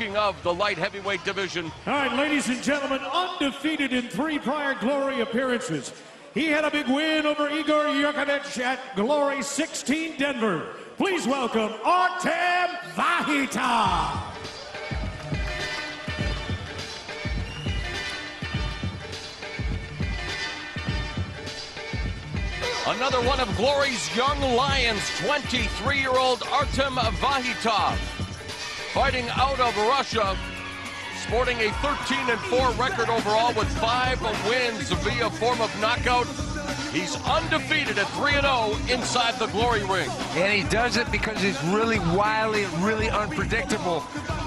speaking of the light heavyweight division. All right, ladies and gentlemen, undefeated in 3 prior Glory appearances. He had a big win over Igor Yurkovich at Glory 16 Denver. Please welcome Artem Vakhitov. Another one of Glory's young lions, 23-year-old Artem Vakhitov, fighting out of Russia, sporting a 13-4 record overall with 5 wins via form of knockout. He's undefeated at 3-0 inside the Glory ring. And he does it because he's really wily and really unpredictable.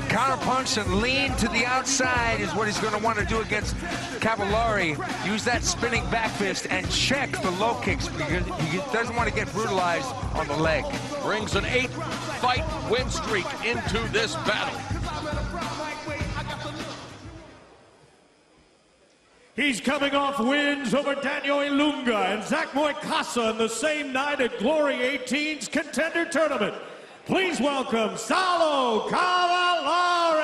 Counterpunch and lean to the outside is what he's going to want to do against Cavalari. Use that spinning back fist and check the low kicks because he doesn't want to get brutalized on the leg. Brings an 8-fight win streak into this battle. He's coming off wins over Daniel Ilunga and Zach Moikasa on the same night at Glory 18's Contender Tournament. Please welcome Saulo Cavalari.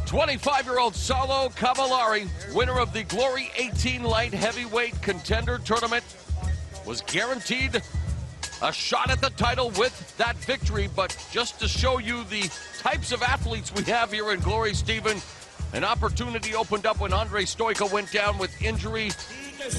'25-year-old Saulo Cavalari, winner of the Glory 18 light heavyweight contender tournament, was guaranteed a shot at the title with that victory. But just to show you the types of athletes we have here in Glory, Stephen, an opportunity opened up when Andre Stoica went down with injury,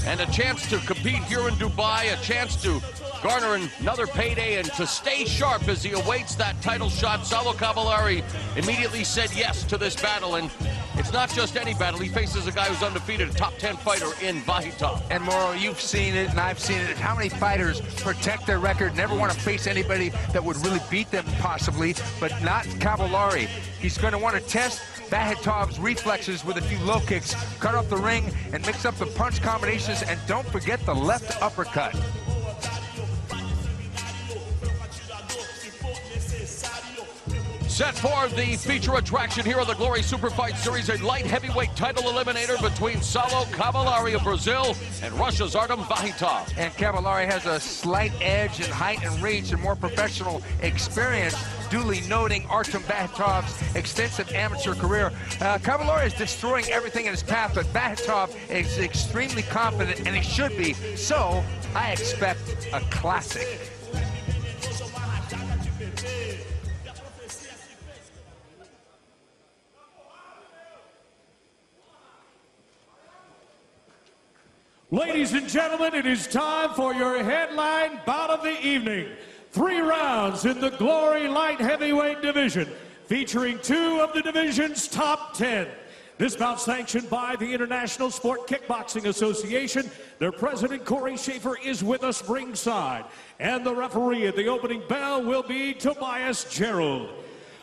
and a chance to compete here in Dubai, a chance to garner another payday and to stay sharp as he awaits that title shot. Saulo Cavalari immediately said yes to this battle, and it's not just any battle. He faces a guy who's undefeated, a top 10 fighter in Vakhitov. And Mauro, you've seen it and I've seen it. How many fighters protect their record, never want to face anybody that would really beat them possibly, but not Cavalari. He's going to want to test Vakhitov's reflexes with a few low kicks, cut off the ring, and mix up the punch combinations, and don't forget the left uppercut. Set for the feature attraction here on the Glory Super Fight Series, a light heavyweight title eliminator between Saulo Cavalari of Brazil and Russia's Artem Vakhitov. And Cavalari has a slight edge in height and reach and more professional experience, duly noting Artem Vakhitov's extensive amateur career. Cavalari is destroying everything in his path, but Vakhitov is extremely confident, and he should be. So I expect a classic. Ladies and gentlemen, it is time for your headline bout of the evening. 3 rounds in the Glory Light Heavyweight Division, featuring 2 of the division's top 10. This bout sanctioned by the International Sport Kickboxing Association. Their president, Corey Schaefer, is with us ringside. And the referee at the opening bell will be Tobias Gerald.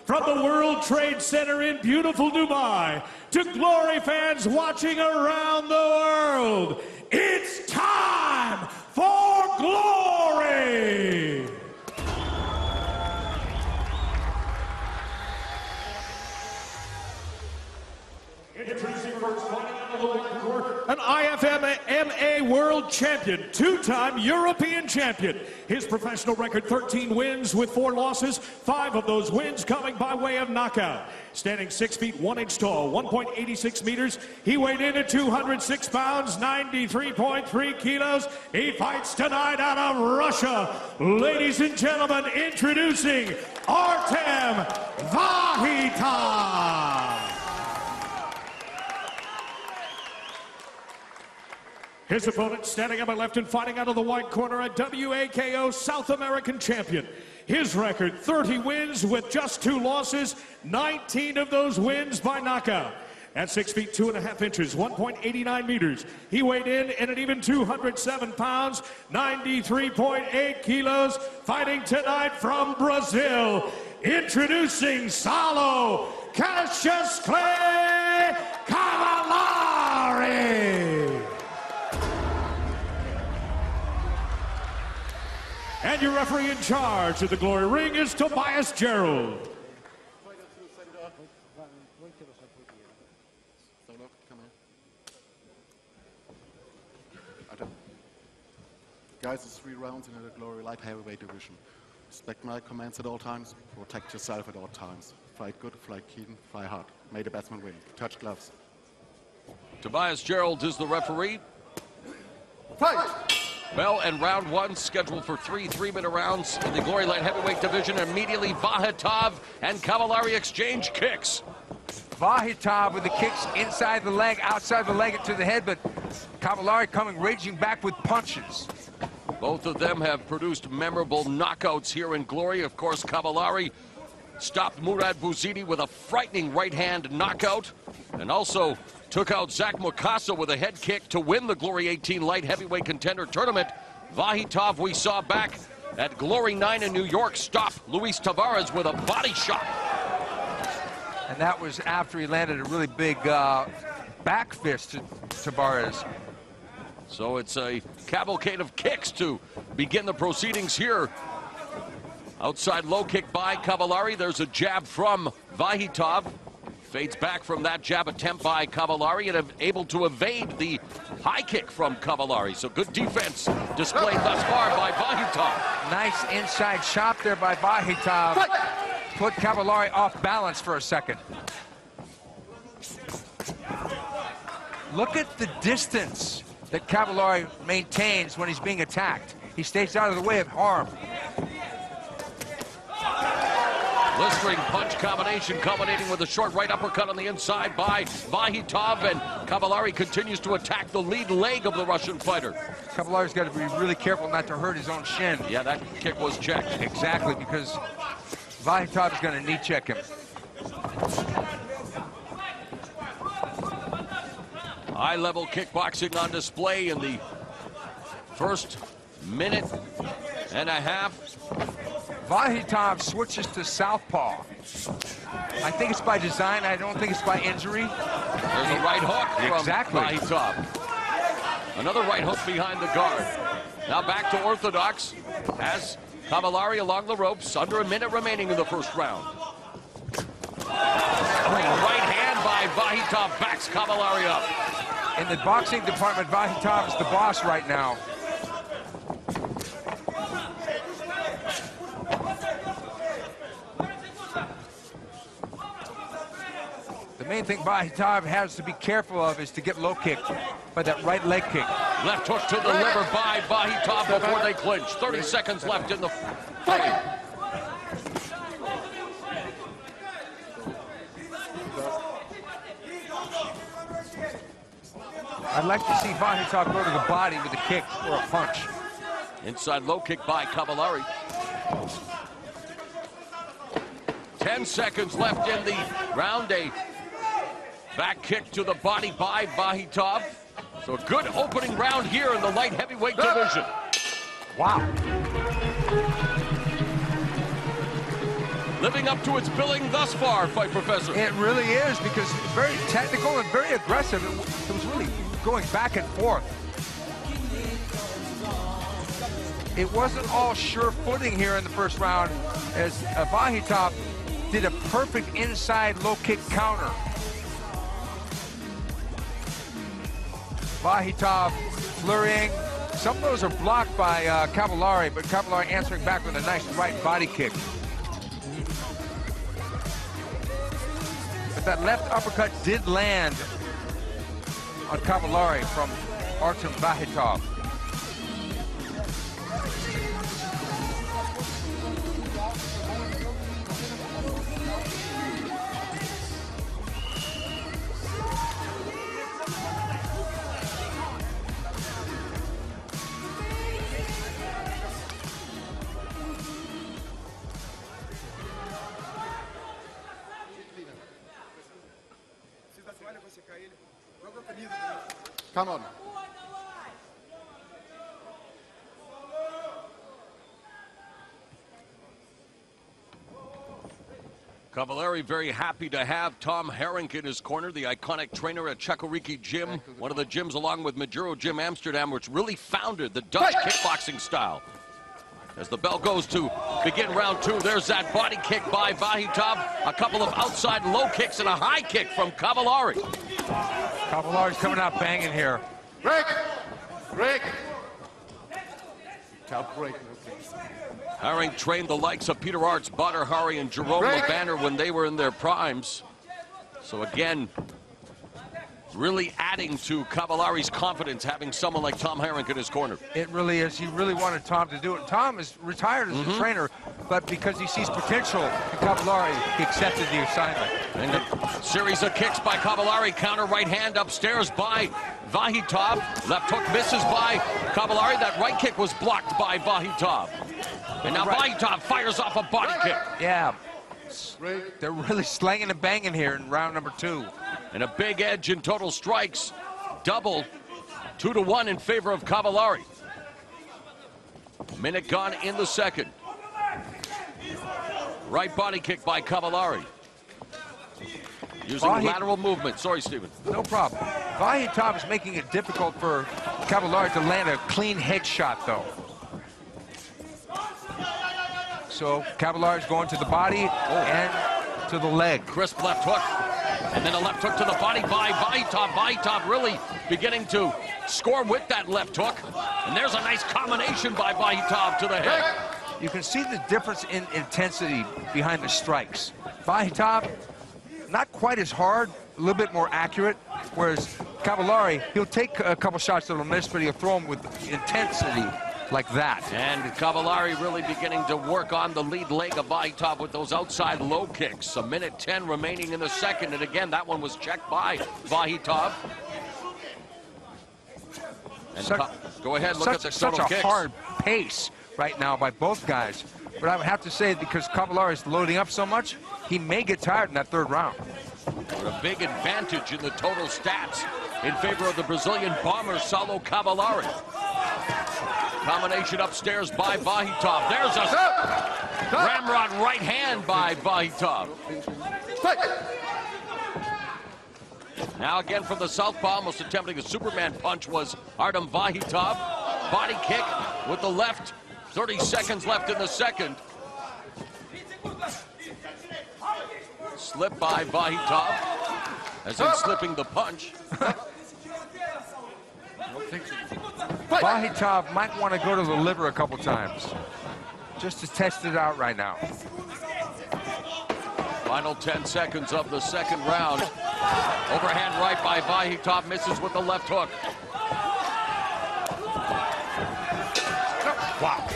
From the World Trade Center in beautiful Dubai to Glory fans watching around the world, it's time for Glory! Introducing first, fighting out of the white court, an IFMA world champion, 2-time European champion. His professional record, 13 wins with 4 losses, 5 of those wins coming by way of knockout. Standing 6 feet 1 inch tall, 1.86 meters. He weighed in at 206 pounds, 93.3 kilos. He fights tonight out of Russia. Ladies and gentlemen, introducing Artem Vakhitov. His opponent standing on my left and fighting out of the white corner, a WAKO South American champion. His record, 30 wins with just 2 losses, 19 of those wins by knockout. At 6 feet 2.5 inches, 1.89 meters, he weighed in at an even 207 pounds, 93.8 kilos, fighting tonight from Brazil. Introducing Saulo Cavalari. And your referee in charge of the Glory ring is Tobias Gerald. Guys, it's 3 rounds in the Glory Light Heavyweight division. Respect my commands at all times. Protect yourself at all times. Fight good, fight keen, fight hard. May the best man win. Touch gloves. Tobias Gerald is the referee. Fight! Well, and round 1 scheduled for 3 3-minute rounds in the Glory Light Heavyweight division. Immediately, Vakhitov and Cavalari exchange kicks. Vakhitov with the kicks inside the leg, outside the leg, and to the head, but Cavalari coming raging back with punches. Both of them have produced memorable knockouts here in Glory. Of course, Cavalari stopped Murad Bouzidi with a frightening right-hand knockout, and also took out Zach Mukasa with a head kick to win the Glory 18 Light Heavyweight Contender Tournament. Vakhitov, we saw back at Glory 9 in New York, stop Luis Tavares with a body shot. And that was after he landed a really big back fist to Tavares. So it's a cavalcade of kicks to begin the proceedings here. Outside low kick by Cavalari. There's a jab from Vakhitov. Fades back from that jab attempt by Cavalari and able to evade the high kick from Cavalari. So good defense displayed thus far by Vakhitov. Nice inside chop there by Vakhitov. Put Cavalari off balance for a second. Look at the distance that Cavalari maintains when he's being attacked. He stays out of the way of harm. Blistering punch combination culminating with a short right uppercut on the inside by Vakhitov, and Cavalari continues to attack the lead leg of the Russian fighter. Cavalari's got to be really careful not to hurt his own shin. Yeah, that kick was checked. Exactly, because Vakhitov is going to knee check him. High-level kickboxing on display in the first minute and a half. Vakhitov switches to southpaw. I think it's by design. I don't think it's by injury. There's a right hook from Vakhitov. Another right hook behind the guard. Now back to orthodox as Cavalari along the ropes. Under a minute remaining in the first round. Right hand by Vakhitov backs Cavalari up. In the boxing department, Vakhitov is the boss right now. The main thing Vakhitov has to be careful of is to get low kicked by that right leg kick. Left hook to the liver by Vakhitov before they clinch. 30 seconds left in the fight. I'd like to see Vakhitov go to the body with a kick or a punch. Inside low kick by Cavalari. 10 seconds left in the round. A back kick to the body by Vakhitov. So a good opening round here in the light heavyweight division. Wow. Living up to its billing thus far, Fight Professor. It really is, because it's very technical and very aggressive. It was really going back and forth. It wasn't all sure footing here in the first round, as Vakhitov did a perfect inside low kick counter. Vakhitov flurrying. Some of those are blocked by Cavalari, but Cavalari answering back with a nice right body kick. But that left uppercut did land on Cavalari from Artem Vakhitov. Come on. Cavalari very happy to have Tom Herink in his corner, the iconic trainer at Chakoriki Gym, one of the gyms along with Majuro Gym Amsterdam, which really founded the Dutch kickboxing style. As the bell goes to begin round 2, there's that body kick by Vakhitov, a couple of outside low kicks and a high kick from Cavalari. Cavalari's coming out banging here. Break! Break! Felt great, please. Herring trained the likes of Peter Arts, Badr Hari, and Jerome LeBanner when they were in their primes. So again, really adding to Cavalari's confidence, having someone like Tom Herring in his corner. It really is. He really wanted Tom to do it. Tom is retired as a trainer, but because he sees potential in Cavalari, he accepted the assignment. And a series of kicks by Cavalari. Counter right hand upstairs by Vakhitov. Left hook misses by Cavalari. That right kick was blocked by Vakhitov. And now Vakhitov fires off a body kick. Yeah. They're really slanging and banging here in round number 2. And a big edge in total strikes. Double, 2-1 in favor of Cavalari. Minute gone in the second. Right body kick by Cavalari. Using lateral movement. Sorry, Stephen. No problem. Vakhitov is making it difficult for Cavalari to land a clean headshot, though. So Cavalari's going to the body and to the leg. Crisp left hook. And then a left hook to the body by Vakhitov. Vakhitov really beginning to score with that left hook. And there's a nice combination by Vakhitov to the head. You can see the difference in intensity behind the strikes. Vakhitov, not quite as hard, a little bit more accurate, whereas Cavalari, he'll take a couple shots that'll miss, but he'll throw them with intensity like that. And Cavalari really beginning to work on the lead leg of Vakhitov with those outside low kicks. A minute 10 remaining in the second, and again, that one was checked by Vakhitov. And go ahead, look at the total such a kicks. hard pace right now by both guys. But I would have to say, because Cavalari is loading up so much, he may get tired in that third round. With a big advantage in the total stats in favor of the Brazilian bomber, Saulo Cavalari. Combination upstairs by Vakhitov. There's a ramrod right hand by Vakhitov. Now again from the southpaw, almost attempting a Superman punch was Artem Vakhitov. Body kick with the left. 30 seconds left in the second. Slip by Vakhitov, as in slipping the punch. Vakhitov might want to go to the liver a couple times, just to test it out right now. Final 10 seconds of the second round. Overhand right by Vakhitov, misses with the left hook. Wow.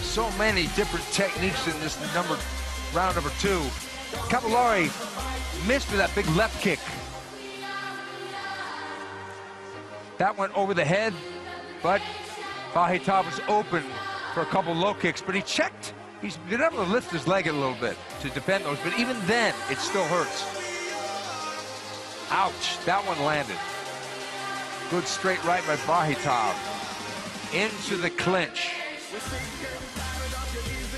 So many different techniques in this round number 2. Cavalari missed with that big left kick. That went over the head, but Vakhitov was open for a couple low kicks, but he checked. He's been able to lift his leg a little bit to defend those, but even then, it still hurts. Ouch, that one landed. Good straight right by Vakhitov. Into the clinch.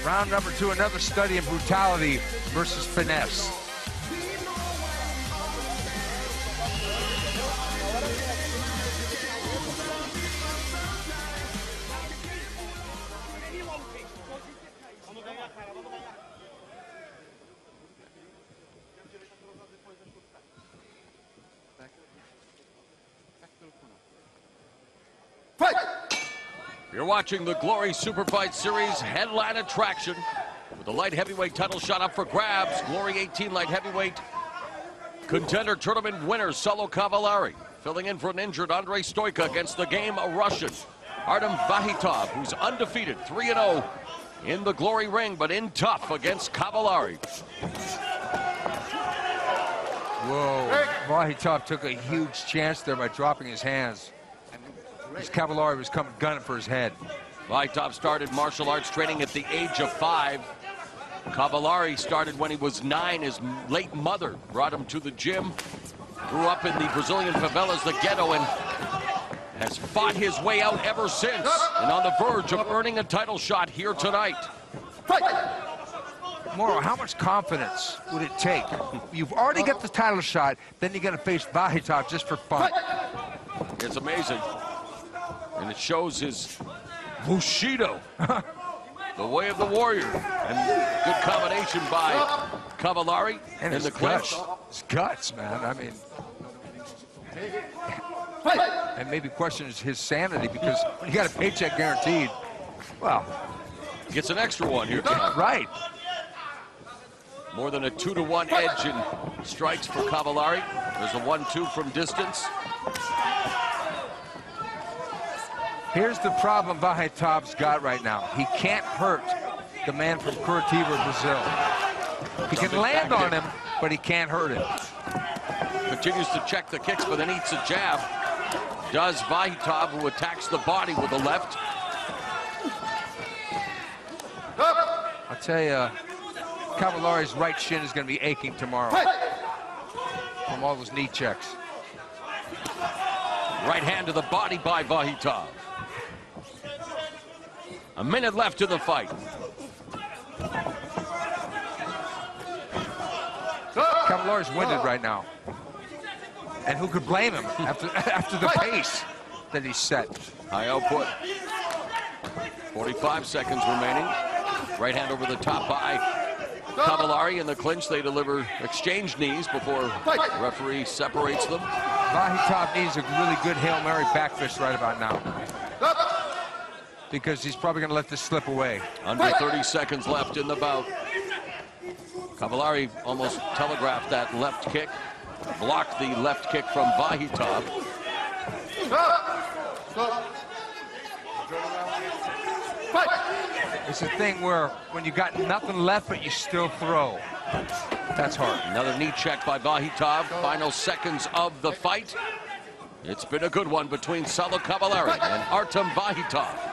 Round number 2, another study in brutality versus finesse. You're watching the Glory Super Fight Series headline attraction with the light heavyweight title shot up for grabs. Glory 18 light heavyweight contender tournament winner Saulo Cavalari filling in for an injured Andrei Stoica against the game a Russian Artem Vakhitov, who's undefeated 3-0 in the Glory ring, but in tough against Cavalari. Whoa, Vakhitov took a huge chance there by dropping his hands. As Cavalari was coming gunning for his head. Vakhitov started martial arts training at the age of 5. Cavalari started when he was 9. His late mother brought him to the gym. Grew up in the Brazilian favelas, the ghetto, and has fought his way out ever since. And on the verge of earning a title shot here tonight. Moro, how much confidence would it take? You've already got the title shot, then you're going to face Vakhitov just for fun. It's amazing. And it shows his Bushido. The way of the warrior. And good combination by Cavalari And in the clinch. His guts, man. I mean, and maybe questions his sanity because you got a paycheck guaranteed. Well, Gets an extra one here. right. More than a 2-to-1 edge in strikes for Cavalari. There's a 1-2 from distance. Here's the problem Vakhitov's got right now. He can't hurt the man from Curitiba, Brazil. He can land on him, but he can't hurt him. Continues to check the kicks, but then eats a jab. Does Vakhitov, who attacks the body with the left. I'll tell you, Cavalari's right shin is going to be aching tomorrow from all those knee checks. Right hand to the body by Vakhitov. A minute left in the fight. Cavalari's winded right now. And who could blame him after the pace that he set? High output. 45 seconds remaining. Right hand over the top by Cavalari in the clinch. They deliver exchange knees before the referee separates them. Vakhitov needs a really good Hail Mary back fist right about now, because he's probably going to let this slip away. Under 30 seconds left in the bout. Cavalari almost telegraphed that left kick. Blocked the left kick from Vakhitov. It's a thing where when you got nothing left but you still throw. That's hard. Another knee check by Vakhitov. Final seconds of the fight. It's been a good one between Saulo Cavalari and Artem Vakhitov.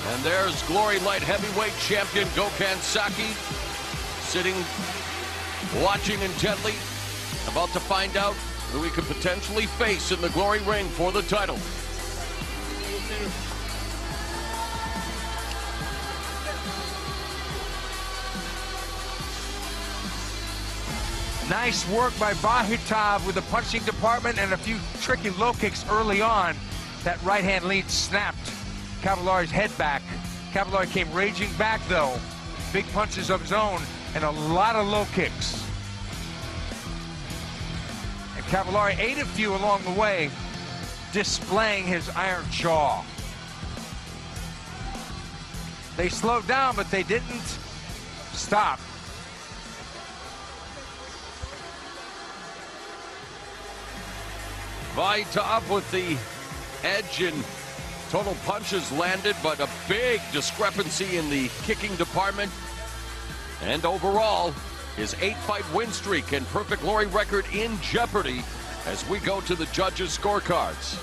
And there's Glory Light Heavyweight Champion Gokhan Saki sitting, watching intently, about to find out who he could potentially face in the Glory ring for the title. Nice work by Vakhitov with the punching department and a few tricky low kicks early on. That right hand lead snapped Cavalari's head back. Cavalari came raging back though. Big punches of his own and a lot of low kicks. And Cavalari ate a few along the way, displaying his iron jaw. They slowed down, but they didn't stop. Vakhitov with the edge in total punches landed, but a big discrepancy in the kicking department. And overall, his 8-fight win streak and perfect glory record in jeopardy as we go to the judges' scorecards.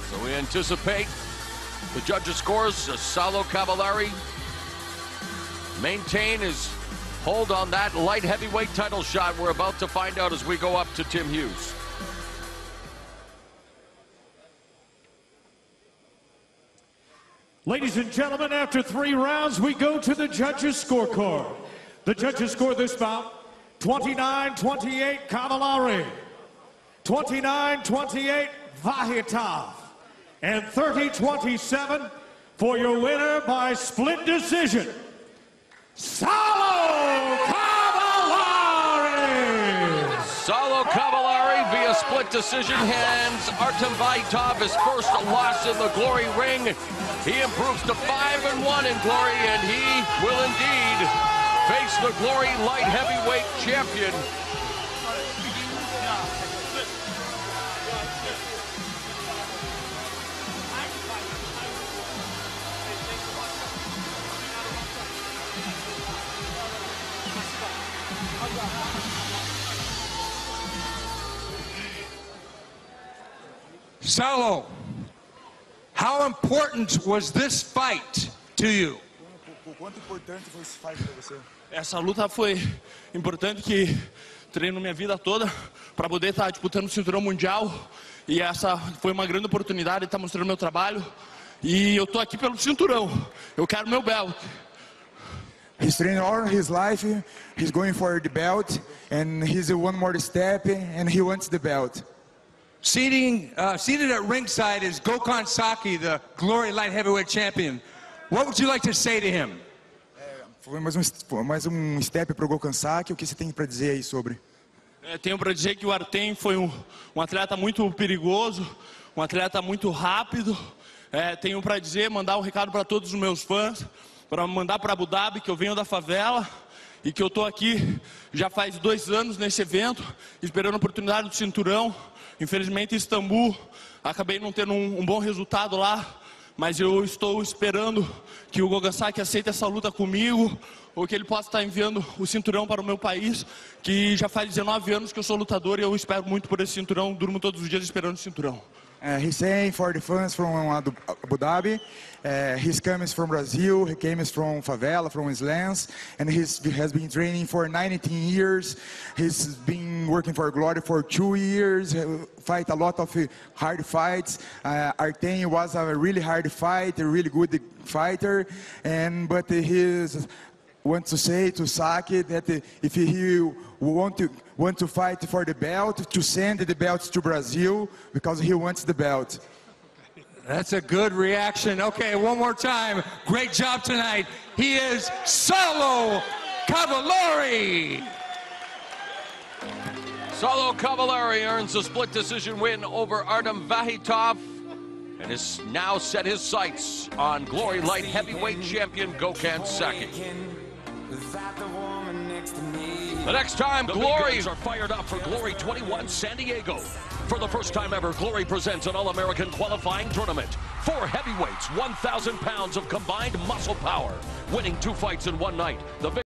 So we anticipate the judges' scores. Saulo Cavalari maintain his hold on that light heavyweight title shot. We're about to find out as we go up to Tim Hughes. Ladies and gentlemen, after 3 rounds, we go to the judges' scorecard. The judges score this bout 29-28 Cavalari, 29-28 Vakhitov, and 30-27 for your winner by split decision, Saulo Cavalari! Saulo Cavalari via split decision hands Artem Vakhitov his first loss in the Glory ring. He improves to 5-1 in Glory, and he will indeed face the Glory light heavyweight champion. Saulo, how important was this fight to you? Quanto importante foi esse fight para você? Essa luta foi importante, que treino minha vida toda para poder estar disputando o cinturão mundial, e essa foi uma grande oportunidade de estar mostrando meu trabalho, e eu tô aqui pelo cinturão. Eu quero meu belt. He's training all his life. He's going for the belt, and he's one more step, and he wants the belt. Seated at ringside is Gokhan Saki, the Glory Light Heavyweight Champion. What would you like to say to him? Foi mais um step para o Gokhan Saki. O que você tem para dizer aí sobre? Tenho para dizer que o Artem foi um atleta muito perigoso, um atleta muito rápido. Tenho para dizer, mandar um recado para todos os meus fãs, para mandar para Abu Dhabi, que eu venho da favela e que eu estou aqui já faz 2 anos nesse evento, esperando a oportunidade do cinturão. Infelizmente em Istambul, acabei não tendo um bom resultado lá, mas eu estou esperando que o Gokhan Saki aceite essa luta comigo, ou que ele possa estar enviando o cinturão para o meu país, que já faz 19 anos que eu sou lutador e eu espero muito por esse cinturão, durmo todos os dias esperando o cinturão. He's saying for the fans from Abu Dhabi, he's coming from Brazil, he came from favela, from his lands, and he has been training for 19 years. He's been working for Glory for 2 years, fight a lot of hard fights. Artem was a really hard fight, a really good fighter, but he wants to say to Saki that if he want to fight for the belt, to send the belt to Brazil, because he wants the belt. That's a good reaction. Okay, one more time. Great job tonight. He is Saulo Cavalari. Saulo Cavalari earns a split decision win over Artem Vakhitov and has now set his sights on Glory Light Heavyweight Champion Gokhan Saki. The next time, Glory are fired up for Glory 21 San Diego. For the first time ever, Glory presents an All-American qualifying tournament. 4 heavyweights, 1,000 pounds of combined muscle power, winning 2 fights in one night. The